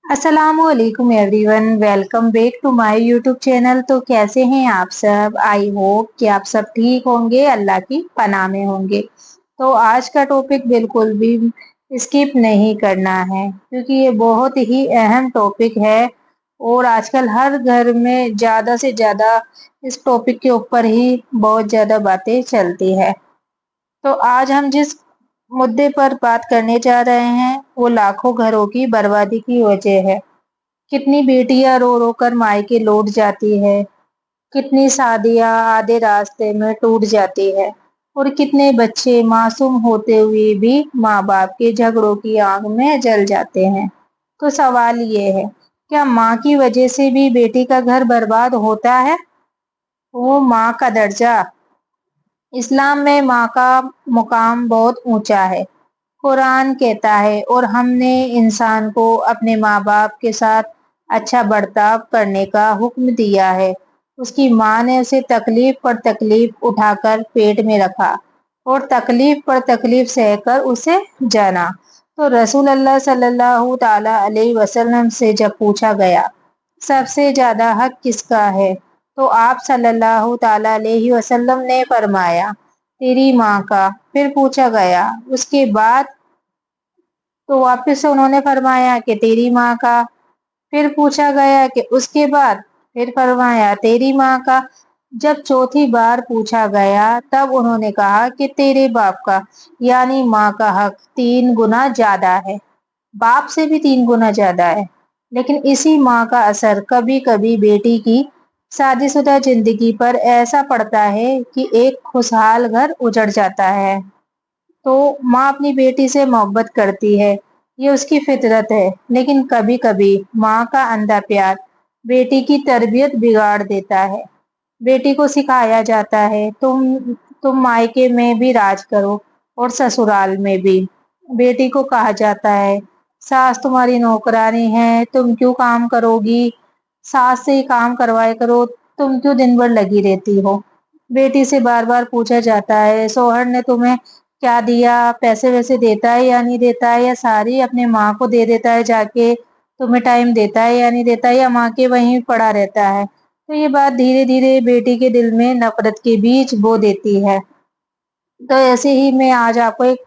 अस्सलाम वालेकुम everyone, welcome back to my YouTube channel. तो कैसे हैं आप सब? आई होप कि आप सब ठीक होंगे, अल्लाह की पनाह में होंगे। तो आज का टॉपिक बिल्कुल भी स्किप नहीं करना है क्योंकि ये बहुत ही अहम टॉपिक है और आजकल हर घर में ज़्यादा से ज़्यादा इस टॉपिक के ऊपर ही बहुत ज़्यादा बातें चलती है। तो आज हम जिस मुद्दे पर बात करने जा रहे हैं वो लाखों घरों की बर्बादी की वजह है। कितनी बेटियां रो रो कर मायके लौट जाती है, कितनी शादियां आधे रास्ते में टूट जाती है और कितने बच्चे मासूम होते हुए भी माँ बाप के झगड़ों की आग में जल जाते हैं। तो सवाल ये है, क्या माँ की वजह से भी बेटी का घर बर्बाद होता है? वो माँ का दर्जा। इस्लाम में माँ का मुकाम बहुत ऊंचा है। कुरान कहता है, और हमने इंसान को अपने माँ बाप के साथ अच्छा बर्ताव करने का हुक्म दिया है। उसकी माँ ने उसे तकलीफ पर तकलीफ उठाकर पेट में रखा और तकलीफ पर तकलीफ सहकर उसे जाना। तो रसूल अल्लाह सल्लल्लाहु ताला अलैहि वसल्लम से जब पूछा गया सबसे ज्यादा हक किसका है, तो आप सल्लल्लाहु ताला अलैहि वसल्लम ने फरमाया तेरी माँ का। फिर पूछा गया उसके बाद, तो वापस से उन्होंने फरमाया कि तेरी माँ का। फिर पूछा गया कि उसके बाद, फिर फरमाया तेरी माँ का। जब चौथी बार पूछा गया तब उन्होंने कहा कि तेरे बाप का, यानी माँ का हक 3 गुना ज्यादा है, बाप से भी 3 गुना ज्यादा है। लेकिन इसी माँ का असर कभी कभी बेटी की शादीशुदा जिंदगी पर ऐसा पड़ता है कि एक खुशहाल घर उजड़ जाता है। तो माँ अपनी बेटी से मोहब्बत करती है, ये उसकी फितरत है, लेकिन कभी कभी माँ का अंधा प्यार बेटी की तरबियत बिगाड़ देता है। बेटी को सिखाया जाता है तुम मायके में भी राज करो और ससुराल में भी। बेटी को कहा जाता है सास तुम्हारी नौकरानी है, तुम क्यों काम करोगी, सास से ही काम करवाया करो, तुम क्यों दिन भर लगी रहती हो। बेटी से बार बार पूछा जाता है सोहर ने तुम्हें क्या दिया, पैसे वैसे देता है या नहीं देता है, या सारी अपने माँ को दे देता है जाके, तुम्हें टाइम देता है या नहीं देता है, या माँ के वहीं पड़ा रहता है। तो ये बात धीरे धीरे बेटी के दिल में नफरत के बीज बो देती है। तो ऐसे ही मैं आज आपको एक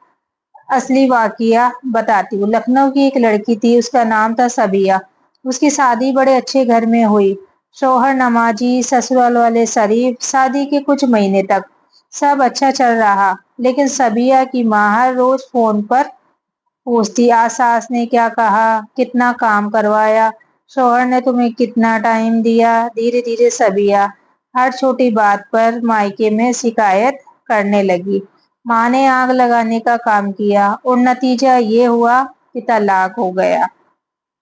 असली वाकया बताती हूँ। लखनऊ की एक लड़की थी, उसका नाम था सबिया। उसकी शादी बड़े अच्छे घर में हुई। शौहर नमाजी, ससुराल वाले शरीफ। शादी के कुछ महीने तक सब अच्छा चल रहा, लेकिन सबिया की माँ हर रोज फोन पर पूछती आज सास ने क्या कहा, कितना काम करवाया, शौहर ने तुम्हें कितना टाइम दिया। धीरे धीरे सबिया हर छोटी बात पर मायके में शिकायत करने लगी। माँ ने आग लगाने का काम किया और नतीजा ये हुआ कि तलाक हो गया।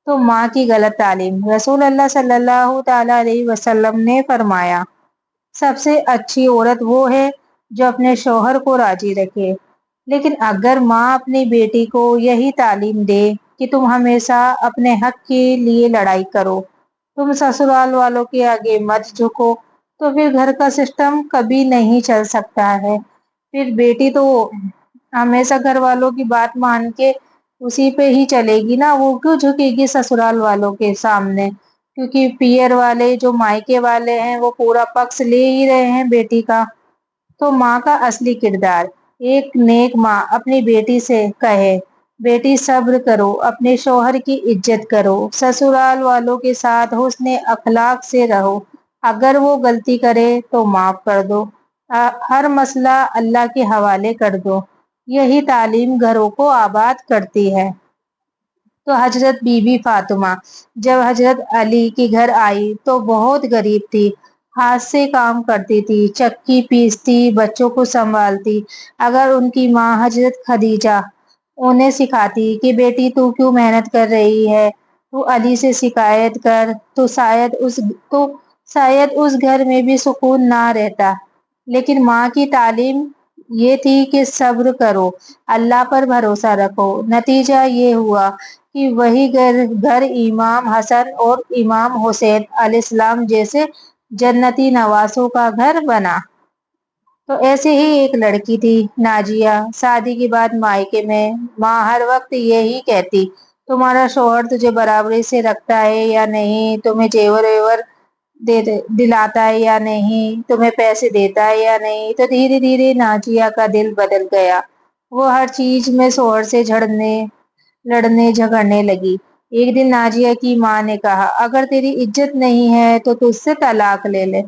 तो माँ की गलत तालीम। रसूल अल्लाह सल्लल्लाहु ताला अलैहि वसल्लम ने फरमाया सबसे अच्छी औरत वो है जो अपने शौहर को राजी रखे। लेकिन अगर माँ अपनी बेटी को यही तालीम दे कि तुम हमेशा अपने हक के लिए लड़ाई करो, तुम ससुराल वालों के आगे मत झुको, तो फिर घर का सिस्टम कभी नहीं चल सकता है। फिर बेटी तो हमेशा घर वालों की बात मान के उसी पे ही चलेगी ना, वो क्यों झुकेगी ससुराल वालों के सामने? क्योंकि पियर वाले जो मायके वाले हैं वो पूरा पक्ष ले ही रहे हैं बेटी का। तो माँ का असली किरदार। एक नेक माँ अपनी बेटी से कहे बेटी सब्र करो, अपने शौहर की इज्जत करो, ससुराल वालों के साथ हुस्ने अखलाक से रहो, अगर वो गलती करे तो माफ कर दो, हर मसला अल्लाह के हवाले कर दो। यही तालीम घरों को आबाद करती है। तो हजरत बीबी फातिमा जब हजरत अली के घर आई तो बहुत गरीब थी, हाथ से काम करती थी, चक्की पीसती, बच्चों को संभालती। अगर उनकी माँ हजरत खदीजा उन्हें सिखाती कि बेटी तू क्यों मेहनत कर रही है, तू अली से शिकायत कर, तो शायद उस घर में भी सुकून ना रहता। लेकिन माँ की तालीम ये थी कि सब्र करो, अल्लाह पर भरोसा रखो। नतीजा ये हुआ कि वही घर इमाम हसन और इमाम हुसैन अलैहिस्सलाम जैसे जन्नती नवासों का घर बना। तो ऐसे ही एक लड़की थी नाजिया। शादी के बाद मायके में माँ हर वक्त यही कहती तुम्हारा शौहर तुझे बराबरी से रखता है या नहीं, तुम्हें जेवर वेवर दिलाता है या नहीं, तुम्हें पैसे देता है या नहीं। तो धीरे धीरे नाजिया का दिल बदल गया। वो हर चीज में शौहर से लड़ने झगड़ने लगी। एक दिन नाजिया की माँ ने कहा, अगर तेरी इज्जत नहीं है तो तुझसे तलाक ले ले।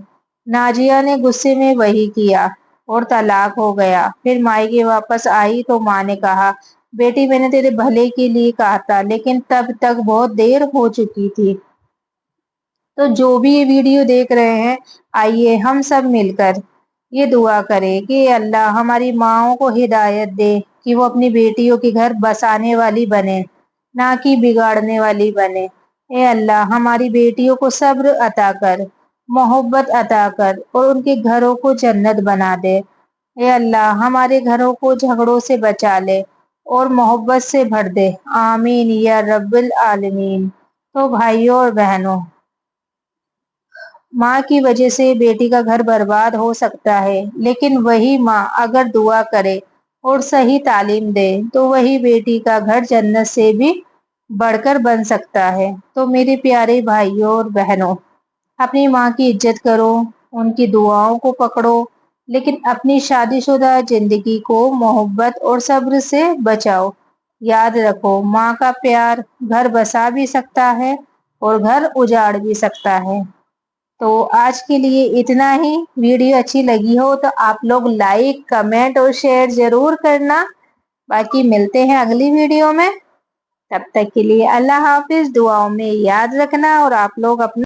नाजिया ने गुस्से में वही किया और तलाक हो गया। फिर मायके वापस आई तो माँ ने कहा, बेटी मैंने तेरे भले के लिए कहा था, लेकिन तब तक बहुत देर हो चुकी थी। तो जो भी ये वीडियो देख रहे हैं, आइए हम सब मिलकर ये दुआ करें कि अल्लाह हमारी माओं को हिदायत दे कि वो अपनी बेटियों के घर बसाने वाली बने, ना कि बिगाड़ने वाली बने। ए अल्लाह हमारी बेटियों को सब्र अता कर, मोहब्बत अता कर और उनके घरों को जन्नत बना दे। ए अल्लाह हमारे घरों को झगड़ों से बचा ले और मोहब्बत से भर दे। आमीन या रब्बिल आलमीन। तो भाइयों और बहनों, माँ की वजह से बेटी का घर बर्बाद हो सकता है, लेकिन वही माँ अगर दुआ करे और सही तालीम दे तो वही बेटी का घर जन्नत से भी बढ़कर बन सकता है। तो मेरे प्यारे भाइयों और बहनों, अपनी माँ की इज्जत करो, उनकी दुआओं को पकड़ो, लेकिन अपनी शादीशुदा जिंदगी को मोहब्बत और सब्र से बचाओ। याद रखो, माँ का प्यार घर बसा भी सकता है और घर उजाड़ भी सकता है। तो आज के लिए इतना ही। वीडियो अच्छी लगी हो तो आप लोग लाइक, कमेंट और शेयर जरूर करना। बाकी मिलते हैं अगली वीडियो में। तब तक के लिए अल्लाह हाफिज। दुआओं में याद रखना और आप लोग अपना